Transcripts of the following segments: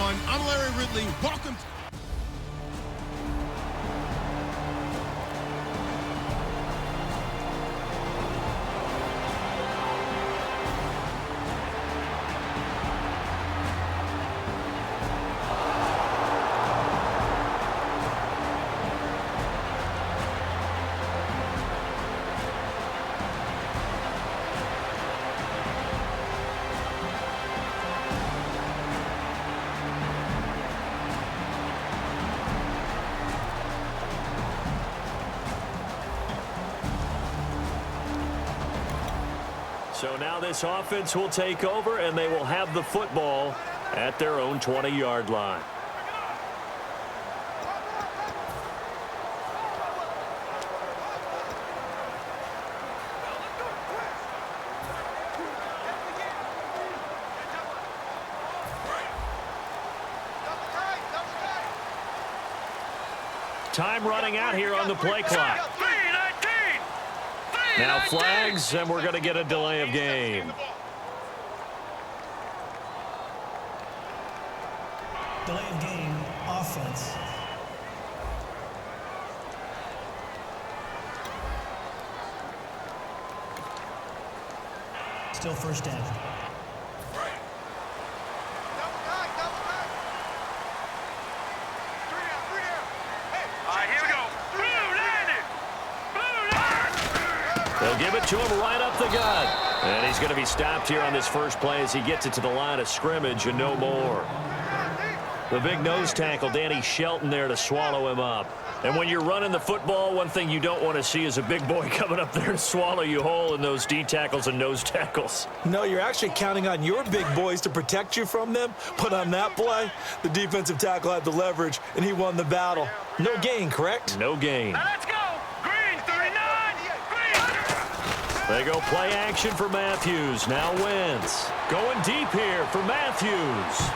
everyone. I'm Larry Ridley. Welcome to... So now this offense will take over, and they will have the football at their own 20-yard line. Time running out here on the play clock. Now flags, and we're going to get a delay of game. Delay of game, offense. Still first down. They'll give it to him right up the gut. And he's going to be stopped here on this first play as he gets it to the line of scrimmage and no more. The big nose tackle, Danny Shelton, there to swallow him up. And when you're running the football, one thing you don't want to see is a big boy coming up there to swallow you whole in those D tackles and nose tackles. No, you're actually counting on your big boys to protect you from them. But on that play, the defensive tackle had the leverage, and he won the battle. No gain, correct? No gain. Let's go! Green, 39! Green! They go play action for Matthews. Now Wentz. Going deep here for Matthews.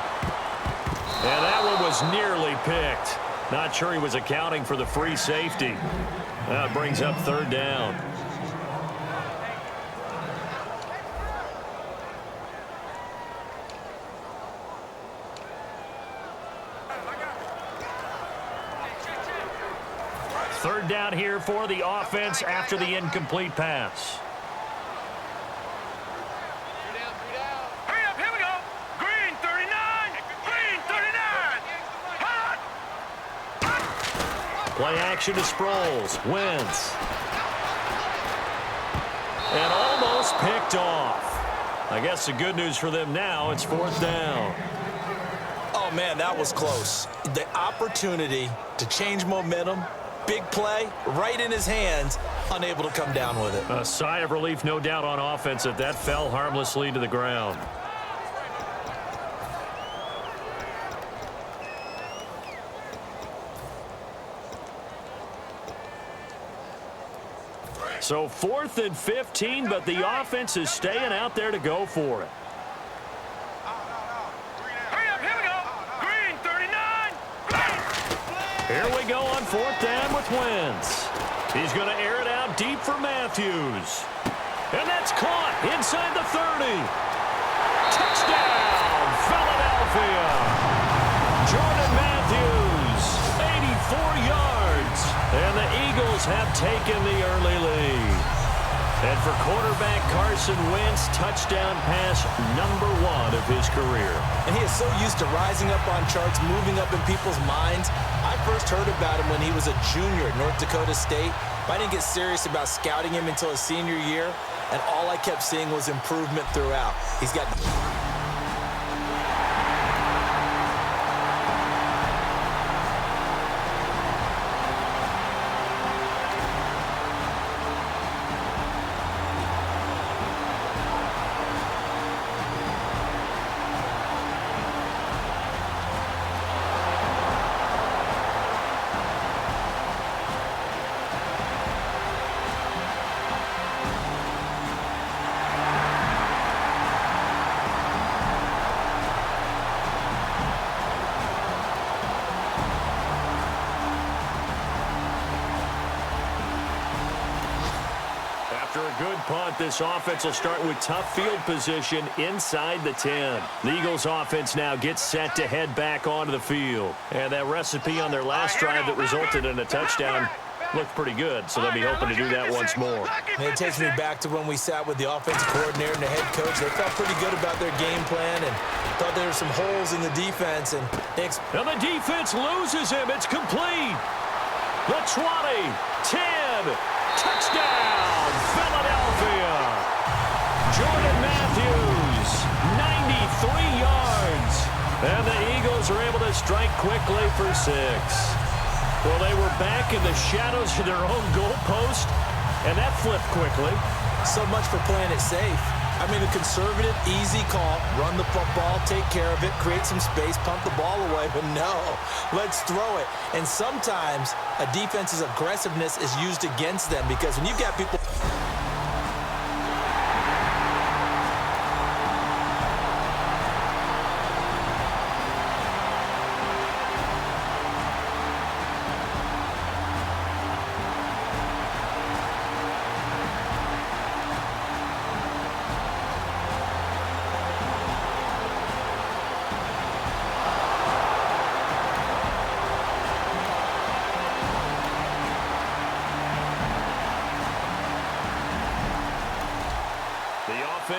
And that one was nearly picked. Not sure he was accounting for the free safety. That brings up third down. Third down here for the offense after the incomplete pass. Play action to Sproles. Wentz. And almost picked off. I guess the good news for them now, it's fourth down. Oh, man, that was close. The opportunity to change momentum, big play, right in his hands, unable to come down with it. A sigh of relief, no doubt, on offense that fell harmlessly to the ground. So 4th and 15, but the offense is staying out there to go for it. Hurry up, here we go. Green, 39. Green. Here we go on 4th down with Wentz. He's going to air it out deep for Matthews. And that's caught inside the 30. Touchdown, Philadelphia. Jordan Matthews, 84 yards. And the Eagles have taken the early lead. And for quarterback Carson Wentz, touchdown pass #1 of his career. And he is so used to rising up on charts, moving up in people's minds. I first heard about him when he was a junior at North Dakota State. But I didn't get serious about scouting him until his senior year. And all I kept seeing was improvement throughout. He's got... punt. This offense will start with tough field position inside the 10. The Eagles offense now gets set to head back onto the field. And that recipe on their last drive that resulted in a touchdown looked pretty good, so they'll be hoping to do that once more. And it takes me back to when we sat with the offensive coordinator and the head coach. They felt pretty good about their game plan and thought there were some holes in the defense. And the defense loses him. It's complete. The 20, 10, touchdown, Philadelphia. Jordan Matthews, 93 yards. And the Eagles are able to strike quickly for 6. Well, they were back in the shadows of their own goalpost, and that flipped quickly. So much for playing it safe. I mean, a conservative, easy call, run the football, take care of it, create some space, pump the ball away, but no, let's throw it. And sometimes a defense's aggressiveness is used against them because when you've got people...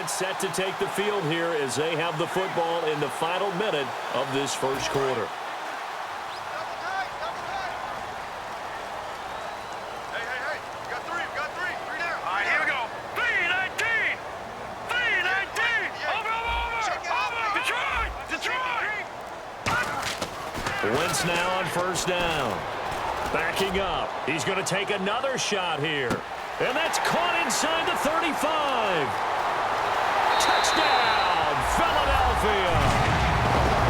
Set to take the field here as they have the football in the final minute of this first quarter. Hey, you got three down. All right, here we go. 3-19, over, Detroit. Wentz now on first down. Backing up. He's going to take another shot here. And that's caught inside the 35. Touchdown, Philadelphia.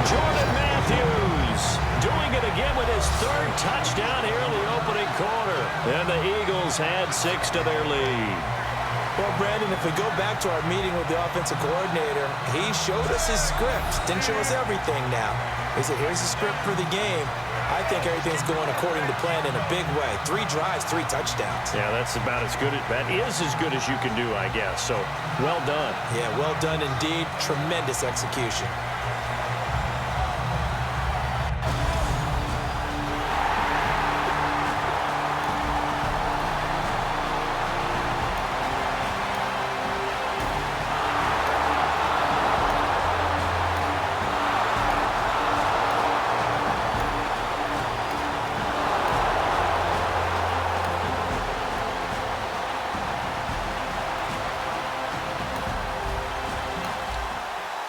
Jordan Matthews doing it again with his third touchdown here in the opening quarter. And the Eagles add 6 to their lead. Well, Brandon, if we go back to our meeting with the offensive coordinator, he showed us his script. Didn't show us everything now. He said, here's the script for the game. I think everything's going according to plan in a big way. 3 drives, 3 touchdowns. Yeah, that's about as good. That is as good as you can do, I guess. So, well done. Yeah, well done indeed. Tremendous execution.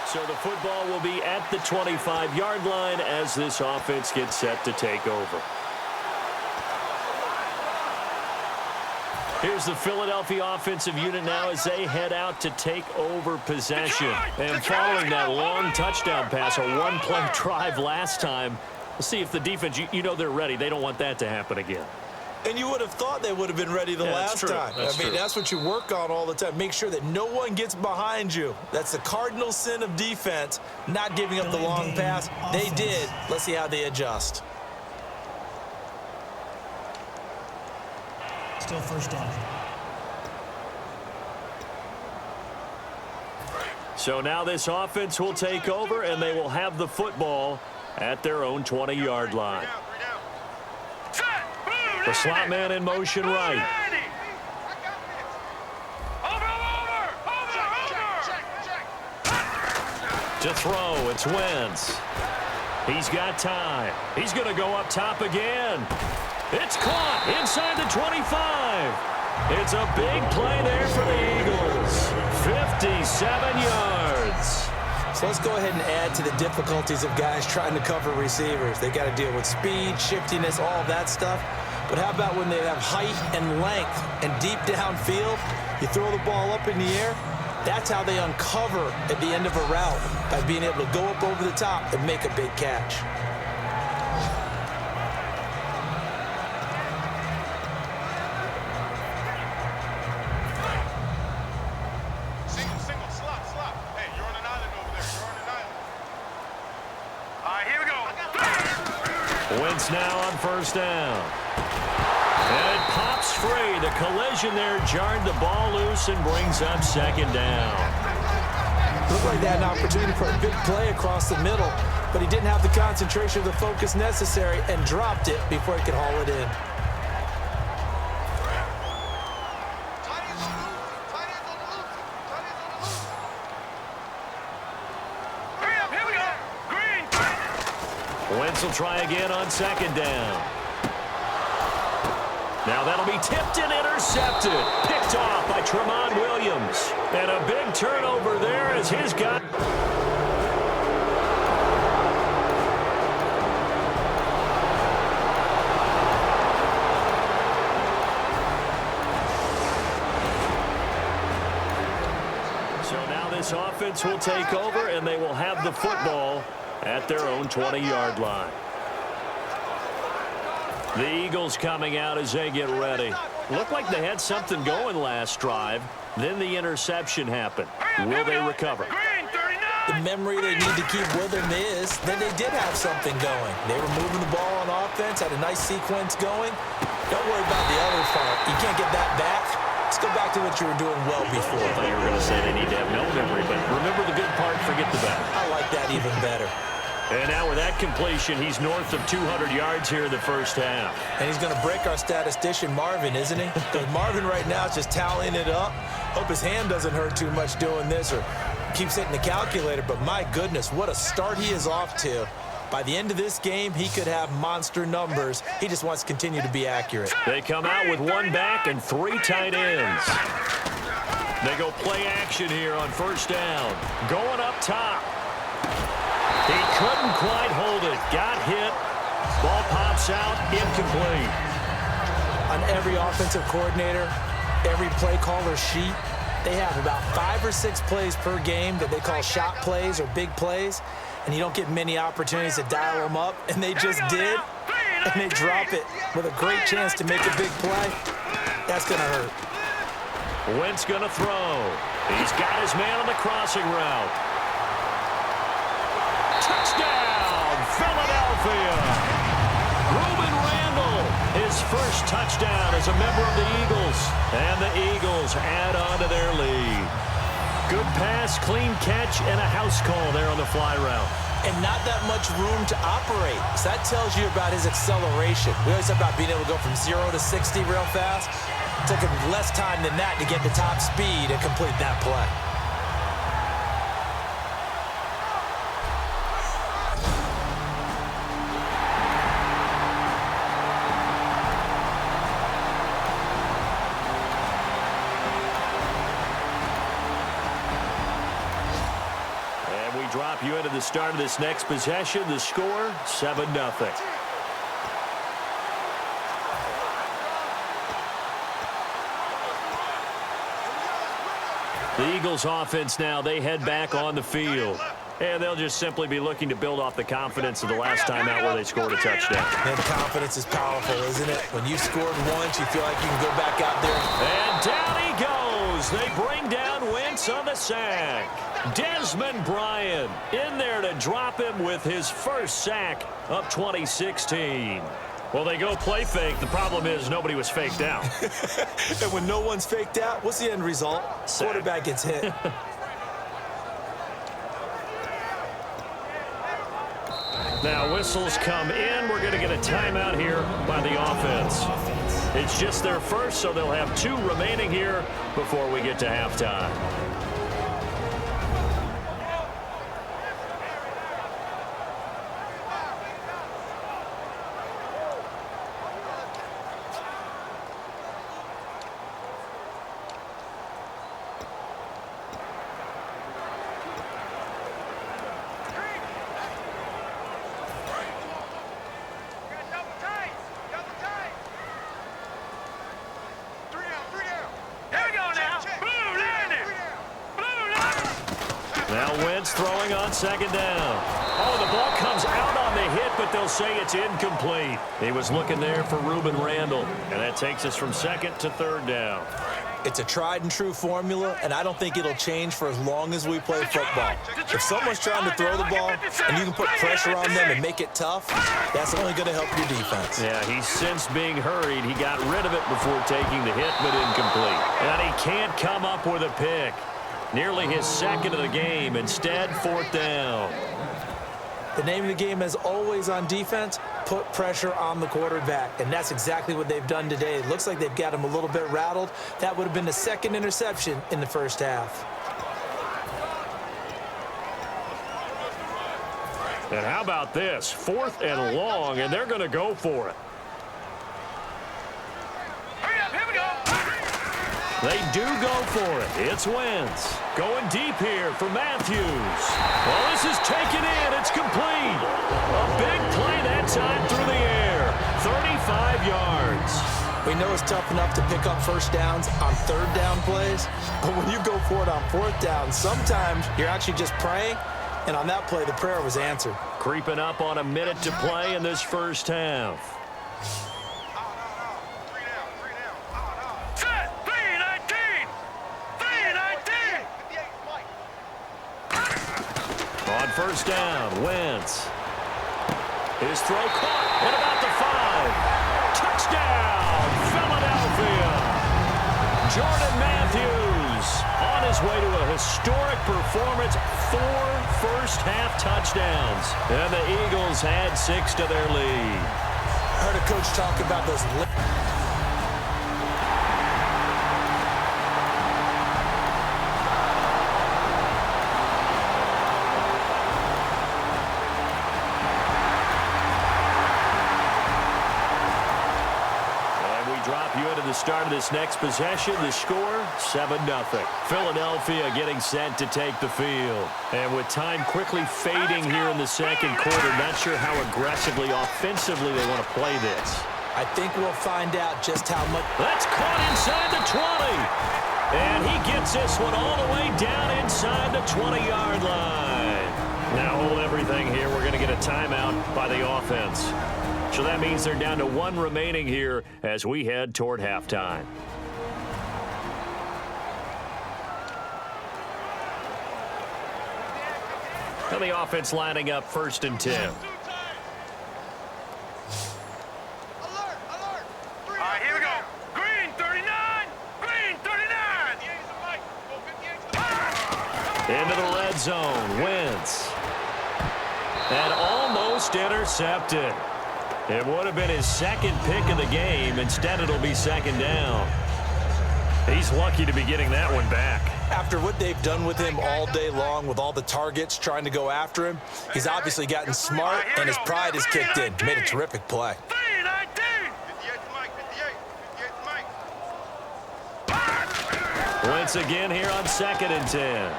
So the football will be at the 25-yard line as this offense gets set to take over. Here's the Philadelphia offensive unit now as they head out to take over possession. And following that long touchdown pass, a one-play drive last time, we'll see if the defense, you know they're ready. They don't want that to happen again. And you would have thought they would have been ready the last time. That's what you work on all the time. Make sure that no one gets behind you. That's the cardinal sin of defense, not giving up the long pass. They did. Let's see how they adjust. Still first down. So now this offense will take over, and they will have the football at their own 20-yard line. The slot man in motion right. To throw, it's Wentz. He's got time. He's going to go up top again. It's caught inside the 25. It's a big play there for the Eagles. 57 yards. So let's go ahead and add to the difficulties of guys trying to cover receivers. They got to deal with speed, shiftiness, all of that stuff. But how about when they have height and length and deep downfield? You throw the ball up in the air. That's how they uncover at the end of a route, by being able to go up over the top and make a big catch. Single, slot. Hey, you're on an island over there. You're on an island. All right, here we go. Wentz now on first down. And it pops free. The collision there jarred the ball loose and brings up second down. Looked like they had an opportunity for a big play across the middle, but he didn't have the concentration or the focus necessary and dropped it before he could haul it in. Here we go. Green. Wentz will try again on second down. Now that'll be tipped and intercepted. Picked off by Tramon Williams. And a big turnover there as his guy. So now this offense will take over, and they will have the football at their own 20-yard line. The Eagles coming out as they get ready. Looked like they had something going last drive. Then the interception happened. Will they recover? Green, 39. The memory they need to keep with them is that they did have something going. They were moving the ball on offense, had a nice sequence going. Don't worry about the other part. You can't get that back. Let's go back to what you were doing well before. I thought you were going to say they need to have no memory, but remember the good part, forget the bad. I like that even better. And now with that completion, he's north of 200 yards here in the first half. And he's going to break our statistician, Marvin, isn't he? Because Marvin right now is just tallying it up. Hope his hand doesn't hurt too much doing this or keeps hitting the calculator. But my goodness, what a start he is off to. By the end of this game, he could have monster numbers. He just wants to continue to be accurate. They come out with one back and three tight ends. They go play action here on first down. Going up top. He couldn't quite hold it. Got hit. Ball pops out. Incomplete. On every offensive coordinator, every play caller sheet, they have about 5 or 6 plays per game that they call shot plays or big plays, and you don't get many opportunities to dial them up, and they just did, and they drop it with a great chance to make a big play. That's going to hurt. Wentz going to throw. He's got his man on the crossing route. Touchdown, Philadelphia! Ruben Randle, his first touchdown as a member of the Eagles. And the Eagles add on to their lead. Good pass, clean catch, and a house call there on the fly route. And not that much room to operate. So that tells you about his acceleration. We always talk about being able to go from 0 to 60 real fast. It took him less time than that to get the top speed and complete that play. Drop you into the start of this next possession. The score, 7-0. The Eagles offense now, they head back on the field. And they'll just simply be looking to build off the confidence of the last time out where they scored a touchdown. And confidence is powerful, isn't it? When you scored once, you feel like you can go back out there. And down he goes. They bring down Wentz on the sack. Desmond Bryant in there to drop him with his first sack of 2016. Well, they go play fake. The problem is nobody was faked out. And when no one's faked out, what's the end result? Sack. Quarterback gets hit. Now whistles come in. We're going to get a timeout here by the offense. It's just their first, so they'll have 2 remaining here before we get to halftime. Now Wentz throwing on second down. Oh, the ball comes out on the hit, but they'll say it's incomplete. He was looking there for Ruben Randle, and that takes us from second to third down. It's a tried-and-true formula, and I don't think it'll change for as long as we play football. If someone's trying to throw the ball and you can put pressure on them and make it tough, that's only going to help your defense. Yeah, he's since being hurried. He got rid of it before taking the hit, but incomplete. And he can't come up with a pick. Nearly his second of the game. Instead, 4th down. The name of the game, as always on defense, put pressure on the quarterback. And that's exactly what they've done today. It looks like they've got him a little bit rattled. That would have been the second interception in the first half. And how about this? 4th and long, and they're going to go for it. Hurry up, here we go. They do go for it. It's Wentz. Going deep here for Matthews. Well, this is taken in. It's complete. A big play that time through the air. 35 yards. We know it's tough enough to pick up first downs on third down plays, but when you go for it on 4th down, sometimes you're actually just praying, and on that play, the prayer was answered. Creeping up on a minute to play in this first half. Set, 3-19. 3-19. On first down, Wentz. His throw caught at about the 5. Touchdown, Philadelphia. Jordan Matthews on his way to a historic performance. 4 first-half touchdowns. And the Eagles had 6 to their lead. Heard a coach talk about those. Start of this next possession, the score, 7-0. Philadelphia getting set to take the field. And with time quickly fading here in the second quarter, not sure how aggressively, offensively they want to play this. I think we'll find out just how much. That's caught inside the 20. And he gets this one all the way down inside the 20-yard line. Now hold everything here. We're going to get a timeout by the offense. So that means they're down to 1 remaining here as we head toward halftime. And the offense lining up 1st and 10. All right, here we go. Green 39. Green 39. Into the red zone. Wentz. And almost intercepted. It would have been his second pick of the game. Instead, it'll be 2nd down. He's lucky to be getting that one back. After what they've done with him all day long with all the targets trying to go after him, he's obviously gotten smart and his pride has kicked in. Made a terrific play. 3-19. Once again here on 2nd and 10.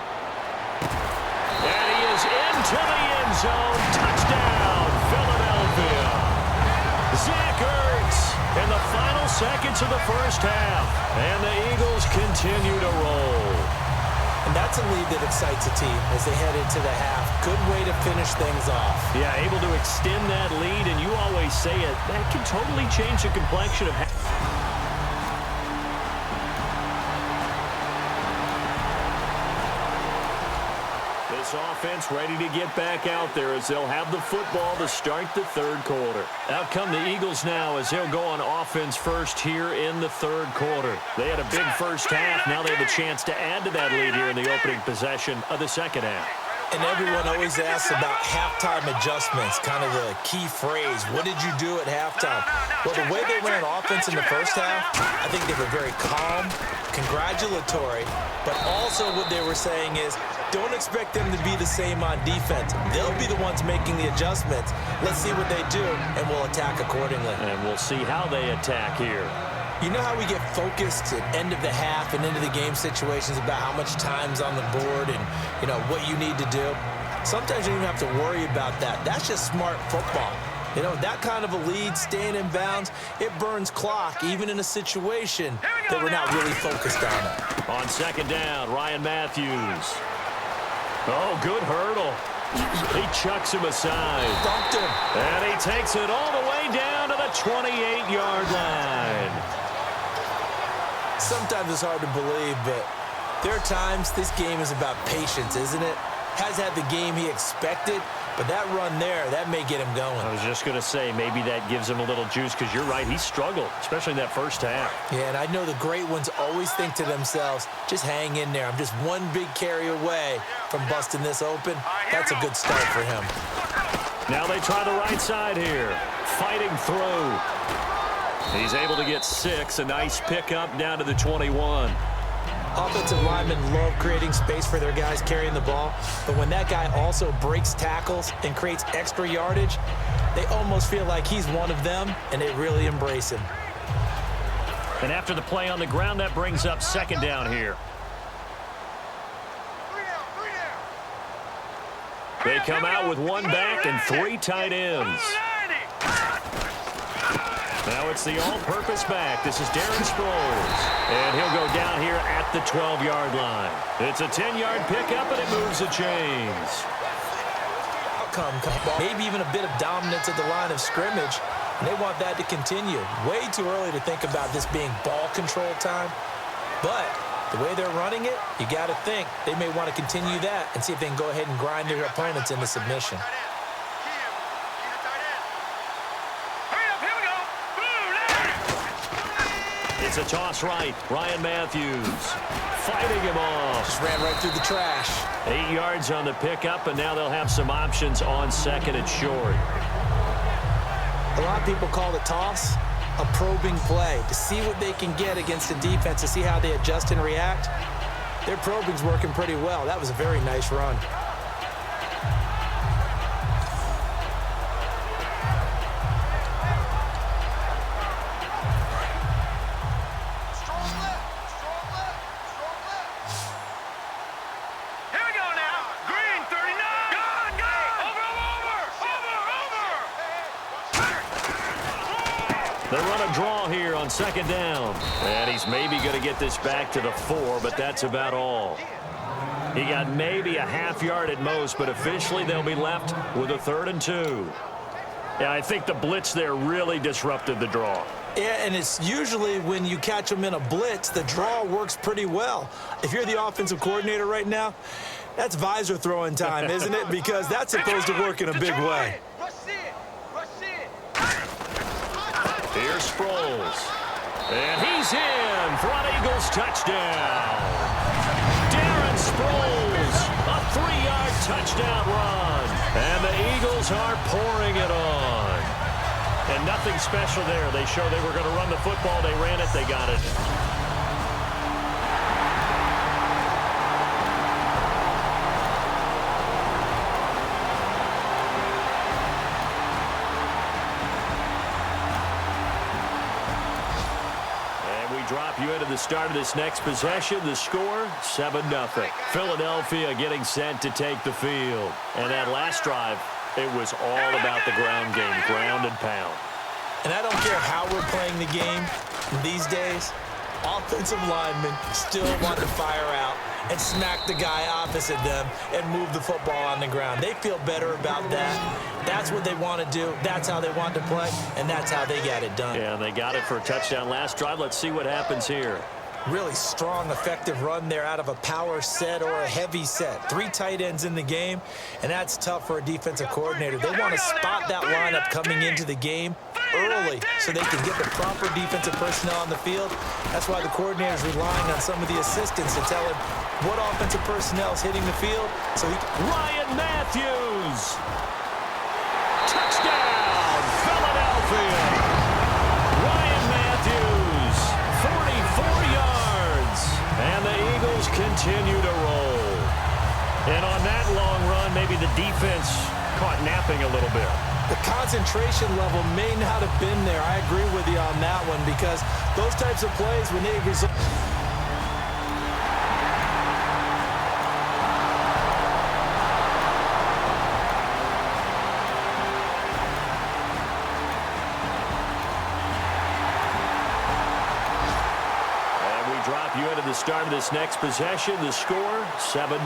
And he is into the end zone. Touchdown, Philadelphia. Zach Ertz in the final seconds of the first half. And the Eagles continue to roll. And that's a lead that excites a team as they head into the half. Good way to finish things off. Yeah, able to extend that lead, and you always say it, that can totally change the complexion of half. Offense ready to get back out there as they'll have the football to start the 3rd quarter. Out come the Eagles now as they'll go on offense first here in the 3rd quarter. They had a big first half. Now they have a chance to add to that lead here in the opening possession of the 2nd half. And everyone always asks about halftime adjustments, kind of the key phrase. What did you do at halftime? Well, the way they ran offense in the first half, I think they were very calm, congratulatory, but also what they were saying is, don't expect them to be the same on defense. They'll be the ones making the adjustments. Let's see what they do, and we'll attack accordingly. And we'll see how they attack here. You know how we get focused at end of the half and into the game situations about how much time's on the board and, you know, what you need to do? Sometimes you don't even have to worry about that. That's just smart football. You know, that kind of a lead, staying in bounds, it burns clock, even in a situation that we're not really focused on it. On 2nd down, Ryan Matthews. Oh, good hurdle. He chucks him aside. Dunked him. And he takes it all the way down to the 28-yard line. Sometimes it's hard to believe, but there are times this game is about patience, isn't it? Has had the game he expected, but that run there, that may get him going. I was just going to say, maybe that gives him a little juice, because you're right, he struggled, especially in that first half. Yeah, and I know the great ones always think to themselves, just hang in there. I'm just one big carry away from busting this open. That's a good start for him. Now they try the right side here. Fighting through. He's able to get 6. A nice pickup down to the 21. Offensive linemen love creating space for their guys carrying the ball, but when that guy also breaks tackles and creates extra yardage, they almost feel like he's one of them, and they really embrace him. And after the play on the ground, that brings up second down here. They come out with 1 back and 3 tight ends. Now it's the all-purpose back. This is Darren Sproles. And he'll go down here at the 12-yard line. It's a 10-yard pickup, and it moves the chains. Outcome, maybe even a bit of dominance at the line of scrimmage, and they want that to continue. Way too early to think about this being ball control time, but the way they're running it, you got to think they may want to continue that and see if they can go ahead and grind their opponents into submission. It's a toss right. Ryan Matthews fighting him off. Just ran right through the trash. 8 yards on the pickup, and now they'll have some options on second and short. A lot of people call the toss a probing play to see what they can get against the defense, to see how they adjust and react. Their probing's working pretty well. That was a very nice run. They run a draw here on second down. And he's maybe going to get this back to the 4, but that's about all. He got maybe a half yard at most, but officially they'll be left with a 3rd and 2. Yeah, I think the blitz there really disrupted the draw. Yeah, and it's usually when you catch them in a blitz, the draw works pretty well. If you're the offensive coordinator right now, that's visor throwing time, isn't it? Because that's supposed to work in a big way. Here's Sproles. And he's in for an Eagles touchdown. Darren Sproles, a 3-yard touchdown run. And the Eagles are pouring it on. And nothing special there. They showed they were going to run the football. They ran it. They got it. Drop you into the start of this next possession. The score, 7-0. Philadelphia getting set to take the field. And that last drive, it was all about the ground game, ground and pound. And I don't care how we're playing the game these days, offensive linemen still want to fire out and smack the guy opposite them and move the football on the ground. They feel better about that. That's what they want to do. That's how they want to play, and that's how they got it done. Yeah, and they got it for a touchdown last drive. Let's see what happens here. Really strong, effective run there out of a power set or a heavy set. 3 tight ends in the game, and that's tough for a defensive coordinator. They want to spot that lineup coming into the game early so they can get the proper defensive personnel on the field. That's why the coordinator is relying on some of the assistants to tell him what offensive personnel is hitting the field. So Ryan Matthews! Touchdown, Philadelphia! Ryan Matthews, 44 yards, and the Eagles continue to roll. And on that long run, maybe the defense caught napping a little bit. The concentration level may not have been there. I agree with you on that one, because those types of plays, when they result... Drop you into the start of this next possession. The score, 7-0.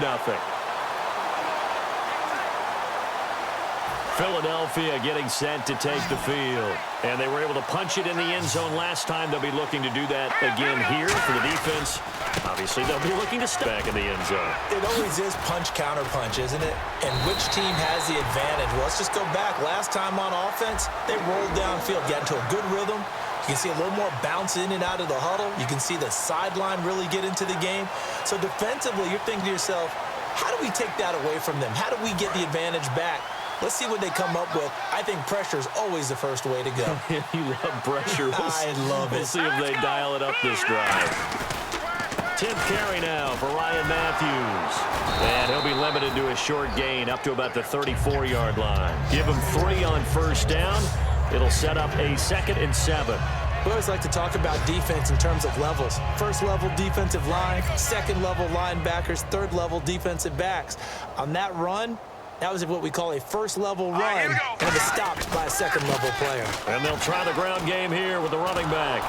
Philadelphia getting set to take the field. And they were able to punch it in the end zone last time. They'll be looking to do that again here for the defense. Obviously, they'll be looking to step back in the end zone. It always is punch, counter punch, isn't it? And which team has the advantage? Well, let's just go back. Last time on offense, they rolled downfield, got into a good rhythm. You can see a little more bounce in and out of the huddle. You can see the sideline really get into the game. So defensively, you're thinking to yourself, how do we take that away from them? How do we get the advantage back? Let's see what they come up with. I think pressure is always the first way to go. You love pressure. I love it. We'll see if they dial it up this drive. 10th carry now for Ryan Matthews. And he'll be limited to a short gain up to about the 34-yard line. Give him 3 on first down. It'll set up a 2nd and 7. We always like to talk about defense in terms of levels. First level defensive line, second level linebackers, third level defensive backs. On that run, that was what we call a first level run, and it was stopped by a second level player. And they'll try the ground game here with the running back.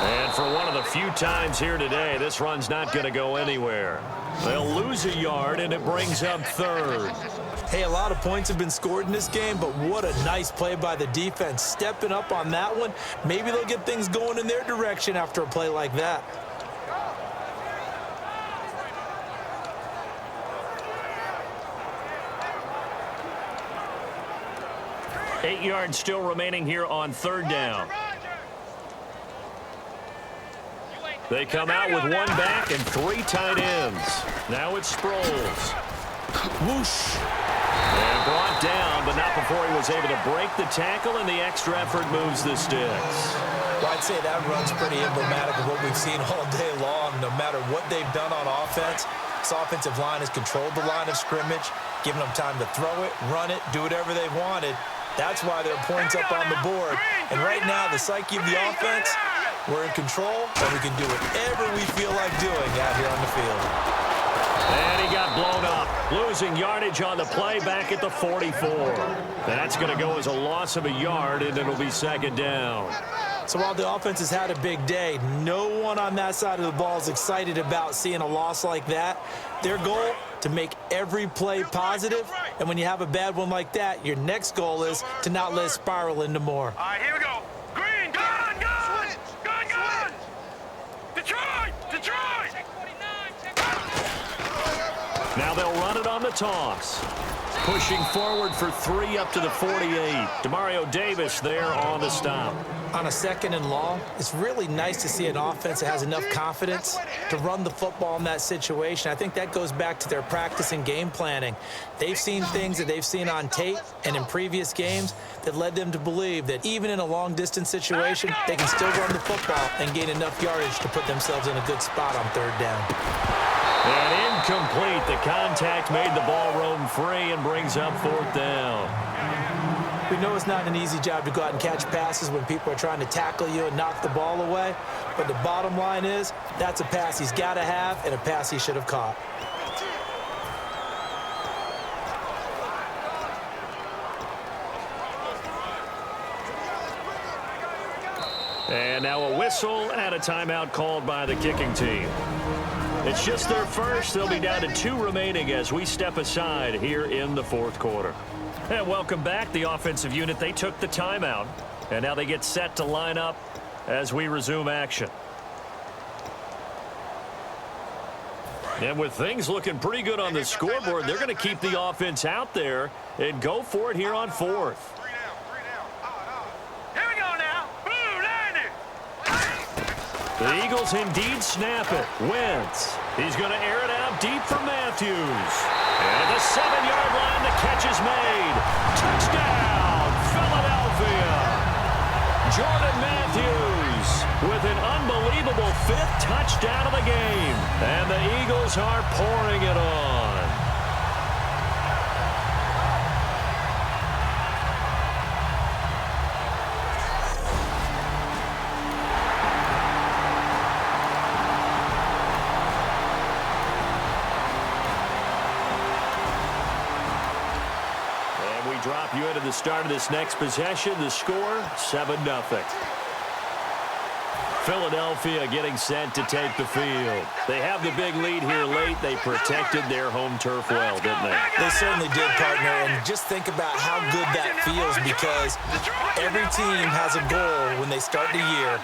And for one of the few times here today, this run's not going to go anywhere. They'll lose a yard, and it brings up 3rd. Hey, a lot of points have been scored in this game, but what a nice play by the defense. Stepping up on that one, maybe they'll get things going in their direction after a play like that. Eight yards still remaining here on 3rd down. They come out with 1 back and 3 tight ends. Now it's Sproles. Whoosh. And brought down, but not before he was able to break the tackle, and the extra effort moves the sticks. Well, I'd say that run's pretty emblematic of what we've seen all day long. No matter what they've done on offense, this offensive line has controlled the line of scrimmage, given them time to throw it, run it, do whatever they wanted. That's why there are points up on the board. And right now, the psyche of the offense, we're in control, and we can do whatever we feel like doing out here on the field. And he got blown up, losing yardage on the play back at the 44. That's going to go as a loss of a yard, and it'll be 2nd down. So while the offense has had a big day, no one on that side of the ball is excited about seeing a loss like that. Their goal, to make every play positive, and when you have a bad one like that, your next goal is to not let it spiral into more. All right, here we go. Green, gun, gun! Gun, gun! Detroit! Detroit! Now they'll run it on the toss. Pushing forward for 3 up to the 48. Demario Davis there on the stop. On a 2nd and long, it's really nice to see an offense that has enough confidence to run the football in that situation. I think that goes back to their practice and game planning. They've seen things that they've seen on tape and in previous games that led them to believe that even in a long-distance situation, they can still run the football and gain enough yardage to put themselves in a good spot on 3rd down. And incomplete. The contact made the ball roam free and brings up 4th down. We know it's not an easy job to go out and catch passes when people are trying to tackle you and knock the ball away. But the bottom line is, that's a pass he's got to have and a pass he should have caught. And now a whistle and a timeout called by the kicking team. It's just their first. They'll be down to 2 remaining as we step aside here in the 4th quarter. And welcome back. The offensive unit, they took the timeout. And now they get set to line up as we resume action. And with things looking pretty good on the scoreboard, they're going to keep the offense out there and go for it here on 4th. Here we go now. Blue landing. The Eagles indeed snap it. Wentz. He's going to air it out deep for Matthews. And the 7-yard line, the catch is made. Touchdown, Philadelphia. Jordan Matthews with an unbelievable 5th touchdown of the game. And the Eagles are pouring it on. Drop you into the start of this next possession. The score, 7-0. Philadelphia getting set to take the field. They have the big lead here late. They protected their home turf well, didn't they? They certainly did, partner, and just think about how good that feels because every team has a goal when they start the year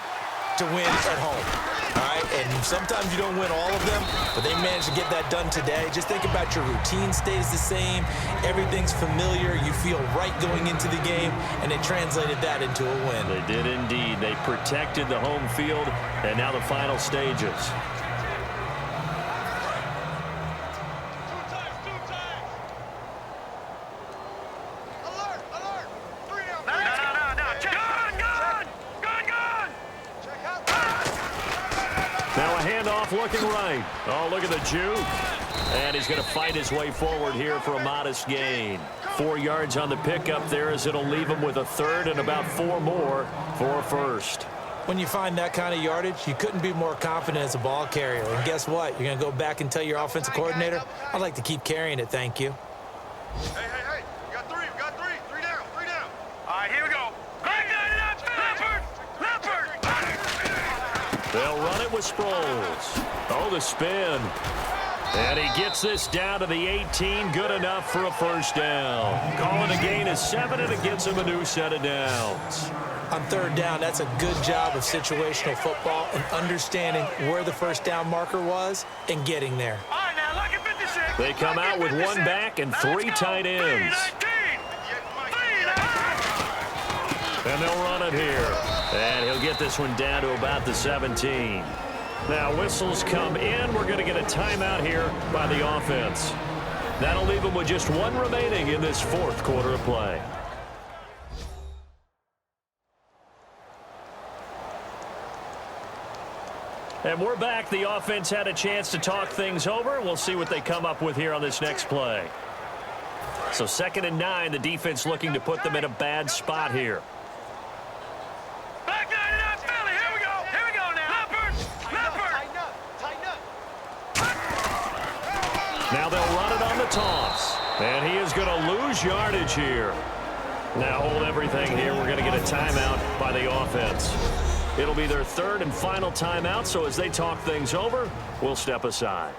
to win at home. All right, and sometimes you don't win all of them, but they managed to get that done today. Just think about your routine stays the same. Everything's familiar. You feel right going into the game, and they translated that into a win. They did indeed. They protected the home field, and now the final stages. Now a handoff looking right. Oh, look at the juke. And he's going to fight his way forward here for a modest gain. 4 yards on the pickup there as it'll leave him with a third and about 4 more for a first. When you find that kind of yardage, you couldn't be more confident as a ball carrier. And guess what? You're going to go back and tell your offensive coordinator, I'd like to keep carrying it, thank you. Hey. We got three. Three down. All right, here we go. Leopard. They'll run it with Sproles. Oh, the spin. And he gets this down to the 18. Good enough for a first down. Calling a gain of 7, and it gets him a new set of downs. On third down, that's a good job of situational football and understanding where the first down marker was and getting there. All right, now look at 56. They come out with 1 back and 3 tight ends. And they'll run it here. And he'll get this one down to about the 17. Now whistles come in. We're going to get a timeout here by the offense. That'll leave them with just 1 remaining in this 4th quarter of play. And we're back. The offense had a chance to talk things over. We'll see what they come up with here on this next play. So 2nd and 9, the defense looking to put them in a bad spot here. Back 99, Philly. Here we go now. Leopard. Tighten up. Now they'll run it on the toss. And he is going to lose yardage here. Now hold everything here. We're going to get a timeout by the offense. It'll be their 3rd and final timeout, so as they talk things over, we'll step aside.